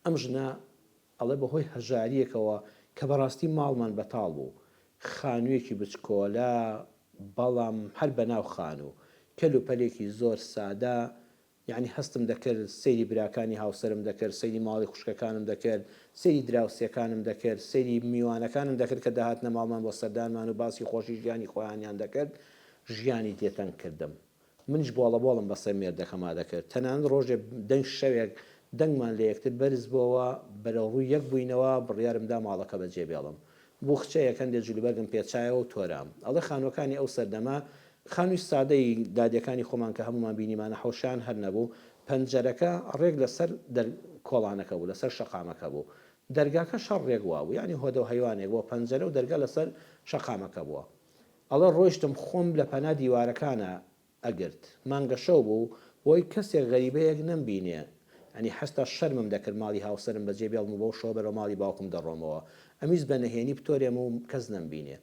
ئەم ژنە ئەڵێ بەهۆی هەژاریەکەوە کە بەڕاستی ماڵمان بەتاڵ بوو، خانوویەکی بچکۆلە بەڵام هەر بەناو خان و کەلوپەلێکی زۆر سادە، یعنی هەستم دەکرد سەیری براکانی هاوسرم دەکرد، سەیری ماڵی خوشکەکانم دەکرد، سەیری دراوسەکانم دەکرد، سەیری میوانەکانم دەکرد کە داهاتنە ماڵمان بۆ سەردانمان و باسی خۆشی ژیانی خۆیانیان دەکرد. ژیانی تێتەنگ کردم. منیش بۆڵە بەسەر مێردەکەما دەکرد. تەنانەت ڕۆژێ دەنگ شەوێک دەنگمان لە یەکتر بەرز بووەوە بەرەو ڕووی یەک بووینەوە بڕیارمدا ماڵەکە بەجێ بێڵم. بۆ خچەیەکەن دێ جلوبەرگم پێچایەوە و تۆرام. ئەڵێ خانوەکانی ئەو سەردەما خانووی سادەی دادیەکانی خۆمان کە هەمومان بینیمانە حەوشان هەر نەبوو، پەنجەرەکە ڕێک لەسەر کۆڵانەکە بوو، لەسەر شەقامەکە بوو. دەرگاکە شەڕ ڕێک وا بوو، ینی هۆدە و هەیوانێک بۆ پەنجەرە و دەرگا لەسەر شەقامەکە بووە. ئەڵە ڕۆیشتم خۆم لە پەنا دیوارەکانە ئەگرت. مانگە شەو بوو بۆی کەسێک غەریبەیەک نەمبینێ، ئەنی هەستا شەرمم دەکرد ماڵی هاوسرم بەجێ بێڵم و بۆ شۆ بەرەو ماڵی باوکم دەڕۆمەوە. ئەمیز بە نەهێنی پتۆرێم و کەس نەمبینێ.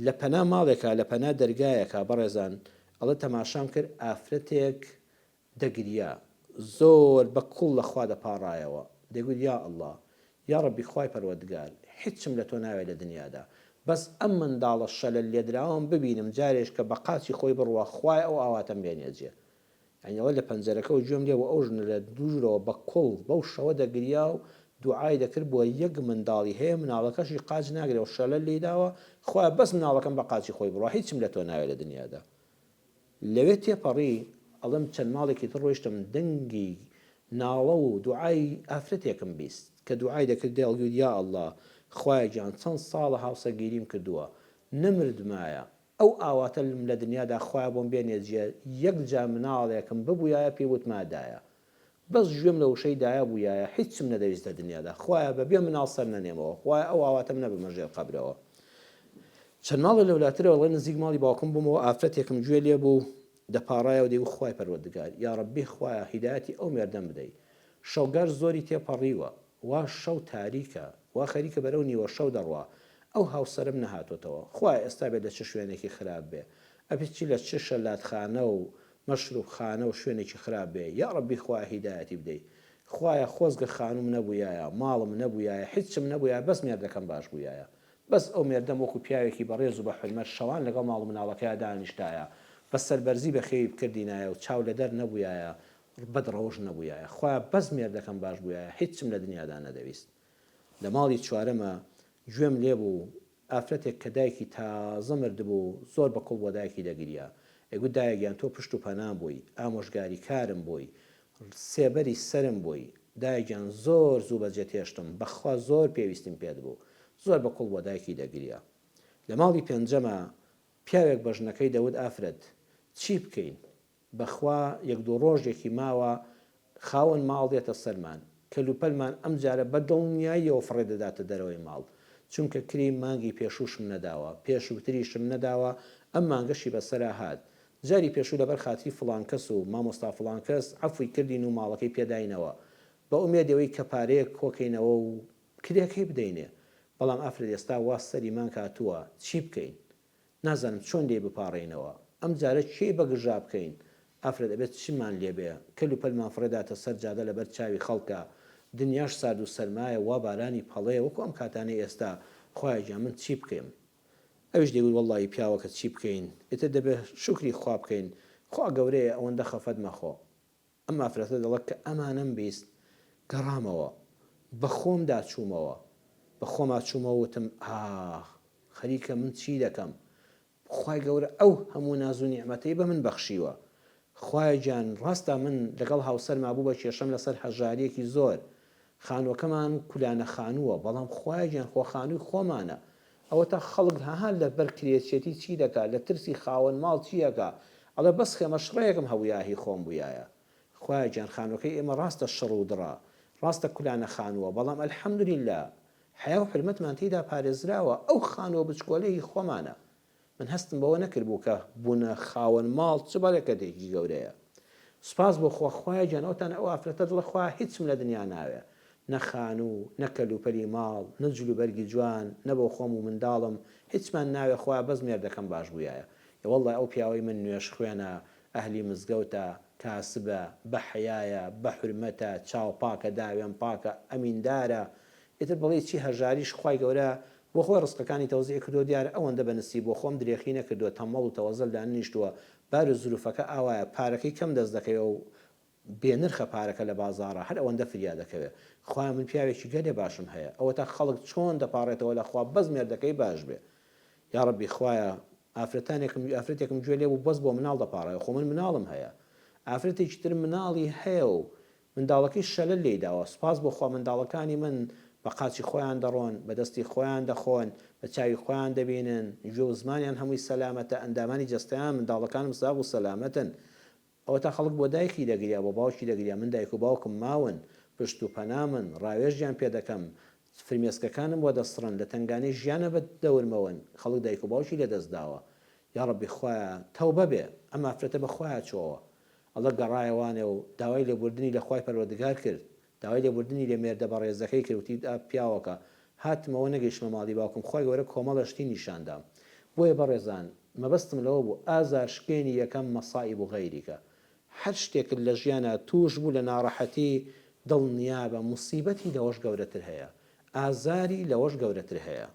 لە پەنا ماڵێکە لە پەنا دەرگایەکە بەڕێزان ئەڵە تەماشام کرد ئافرەتێک دەگریا، زۆر بە کوڵ لەخوا دەپاڕایەوە، دەیگوت یا ئەڵڵا، یا ڕەبی خوای پەروەردگار، هیچم لە تۆ ناوێت لە دنیادا، بەس ئەم منداڵە شەلە لێدراوم ببینم جارێش کە بە قاچی خۆی بڕوە خوای ئەو ئاواتەم بێنێجێ. ئەنیەوە لە پەنجەرەکە و گوێم لێەوە ئەو ژنە لە دوورەوە بە کوڵ بەو شەوە دەگریا و دوعای دەکرد بۆ یەک منداڵی هەیە مناڵەکەشی قاچ ناگرێ و شەلە لێداوە، خوای بەس مناڵەکەم بە قاچی خۆی بڕوە، هیچم لە تۆ ناوێت لە دنیادا. لەوێ تێپەڕی ئەڵم چەند ماڵێکی تر ڕۆیشتم دەنگی ناڵە و دوعای ئافرەتێکم بیست کە دوعای دەکرد دەڵگوت یا ئەڵڵا، خوای گیان چەند ساڵە هاوسەگیریم کردووە نەمردمایە، ئەو ئاواتە لە دنیادا خوای بۆم بێنێجێ یەک جا مناڵێکم ببووایە پێی وتمادایە، بەس گوێم لە وشەیدایە بووایە هیچم نەدەویست لە دنیادا، خوایە بەبێ مناڵ سەر نەنێمەوە، خوای ئەو ئاواتەم نەبمە ژێر قەبرەوە. چەند ماڵی لەولاترەوە وڵێ نزیک ماڵی باوکم بوومەوە ئافرەتێکم گوێ لێ بوو دەپاڕایەوە دەیگوت خوای پەروەردگار، یا ڕەبی خوایە هیدایەتی ئەو مێردەم بدەی. شەوگار زۆری تێپەڕیوە، وا شەو تاریکە، وا خەریکە بەرەو نیوە شەو دەڕوا، ئەو هاوسەرم نەهاتۆتەوە، خوای ئێستا بێت لە چ شوێنێکی خراپ بێ، ئەپیچی لە چ شەلاتخانە و مەشروبخانە و شوێنێکی خراپ بێ، یا ڕەبی خوای هیدایەتی بدەی. خوایە خۆزگە خانوم نەبووایە، ماڵم نەبووایە، هیچم نەبووایە، بەس مێردەکەم باش بووایە، بەس ئەو مێردەم وەکو پیاوێکی بەڕێز و بە حرمەت شەوان لەگەڵ ماڵ و مناڵەکەیە دانیشتایە، بە سەربەرزی بەخێوی بکردینایە و چاو لە دەر نەبووایە، بەدڕەوەش نەبووایە، خوایە بەس مێردەکەم باش بووایە، هیچم لە دنیادا نەدەویست. لە ماڵی چوارەمە گوێم لێ بوو ئافرەتێک کە دایکی تازە مردبوو زۆر بەکوڵ بۆ دایکی دەگریا، ئەیگوت دایەگیان تۆ پشت و پەنام بووی، ئامۆژگاری کارم بووی، سێبەری سرم بووی، دایگیان زۆر زوو بەجێ تێشتم، بەخوا زۆر پێویستیم پێت بوو، زۆر بەکوڵ بۆ دایکی دەگریا. لە ماڵی پێنجەمە پیاوێک بە ژنەکەی دەوت ئافرەت چی بکەین؟ بەخوا یەک دوو ڕۆژێکی ماوە خاوەن ماڵ دێتە سەرمان، کەلوپەلمان ئەم جارە بە دڵنیاییەوە فڕێ دەداتە دەرەوەی ماڵ، چونکە کری مانگی پێشوشم نەداوە، پێشووتریشم نەداوە، ئەم مانگەشی بەسەرا هات، جاری پێشوو لەبەر خاتری فڵان کەس و مامۆستا فڵان کەس عەفوی کردین و ماڵەکەی پێداینەوە، بە ئومێدەوەی کە پارەیەک کۆکەینەوە و کرێکەی بدەینێ، بەڵام ئافرەت ئێستا وا سەریمان کاتووە، چی بکەین؟ نازانم چۆن لێ بپاڕێنەوە، ئەم جارە کێ بەگژا بکەین؟ ئافرەت ئەبێت چیمان لێبێ، کەلوپەلمان فڕێداتە سەر جادە لەبەر چاوی خەڵکە، دنیاش سارد و سەرمایە وا بارانی پەڵەیە وەکو ئەم کاتانەی ئێستا، خوایە گیان من چی بکەم؟ ئەوش دەیگوت وەڵڵی پیاوەکە چی بکەین؟ ئێتر دەبێت شکری خوا بکەین، خوا گەورەیە ئەوەندە خەفەت مەخۆ. ئەم ئافرەتە دەڵێت کە ئەمانەم بیست گەڕامەوە، بە خۆم داچوومەوە، بە خۆما چوومەوە وتم خەریکە من چی دەکەم؟ خوای گەورە ئەو هەموو ناز و نیعمەتەی بە من بەخشیوە، خوای گیان ڕاستە من لەگەڵ هاوسەرما بوو بە کێشەم لەسەر هەژاریەکی زۆر، خانووەکەمان کولانە خانووە، بەڵام خوای گیان خۆ خانووی خۆمانە، ئەوە تا خەڵک هەها لەبەر کرێچێتی چی دەکات، لە ترسی خاوەن ماڵ چیەکە، ئەڵێ بەس خێمەشڕەیەکم هەوویاهی خۆم بووایە. خوای گیان خانووەکەی ئێمە ڕاستە شڕ و دڕە، ڕاستە کولانە خانووە، بەڵام ئەلحەمدولیلا حیا و حرمەتمان تێیدا پارێزراوە، ئەو خانووە بچکۆلەیەکی خۆمانە. من هەستم بەوە نەکرد بوو کە بوونە خاوەن ماڵ چ بەرەکەتێکی گەورەیە. سوپاس بۆ خوای گیان ئەوتان ئەو ئافرەتە دڵە خوا هیچم لە دنیا ناوێ، نە خانوو، نە کەلوپەلی ماڵ، نە جلوبەرگی جوان، نە بۆ خۆم و منداڵم هیچمان ناوێ، خوا بەس مێردەکەم باش بووایە. وەڵڵی ئەو پیاوەی من نوێش خوێنە ئەهلی مزگەوتە کاسبە بە حیایە بە حرمەتە چاو پاکە داوێن پاکە ئەمیندارە ئیتر بڵێ چی هەژاریش خوای گەورە بۆ خۆی ڕستەکانی تەوزیع کردو دیارە ئەوەندە بەنسی بۆ خۆم درێخی نەکردووە تەمەڵ و تەوەزەلدان نیشتووە بار و زروفەکە ئاوایە پارەکەی کەم دەست دەکەوێت و بێنرخە پارەکە لە بازارە هەر ئەوەندە فریا دەکەوێت خوا من پیاوێکی گەلێ باشم هەیە ئەوە تا خەڵک چۆن دەپارڕێتەوە لە خوا بەس مێردەکەی باش بێ یا ڕەبی خوایە ئافرەتێکم گوێ لێ بوو بەس بۆ مناڵ دەپاڕێ خۆ من مناڵم هەیە ئافرەتێکی تر مناڵی هەیە و منداڵەکەی شەلە لێداوە سپاس بۆ خوا منداڵەکانی من بە قاچی خۆیان دەڕۆن بە دەستی خۆیان دەخۆن بە چاوی خۆیان دەبینن ژۆ زمانیان هەمووی سەلامەتە ئەندامانی جەستەیان منداڵەکانم ساغ و سەلامەتن ئەوە تا خەڵک بۆ دایکی دەگریا بۆ باوکی دەگریا من دایک و باوکم ماون پشت و پەنا من ڕاوێژیان پێ دەکەم فرمێسکەکانم بۆ دەسڕن لە تنگانەی ژیانە بە دەورمەوەن خەڵک دایک و باوکی لە دەستداوە یا ڕەبی خوایە تەوبە بێ ئەم ئافرەتە بە خوایە چۆوە ئەڵە گەڕایەوانێ و داوای لێبوردنی لە خوای پەروەردگار کرد داوای لێبوردنی لە مێردە بەڕێزەکەی کردوتی پیاوەکە هاتمەوە نەگەیشتمە ماڵی باوکم خوای گەورە کۆمەڵە شتی نیشاندام بۆیە بەڕێزان مەبەستم لەوە بوو ئازار شکێنی یەکەم مەسائب و غەیریکە هەر شتێکت لە ژیانە توش بوو لە ناڕەحەتی دڵنیابە موسیبەتی لەوەش گەورەتر هەیە ئازاری لەوەش گەورەتر هەیە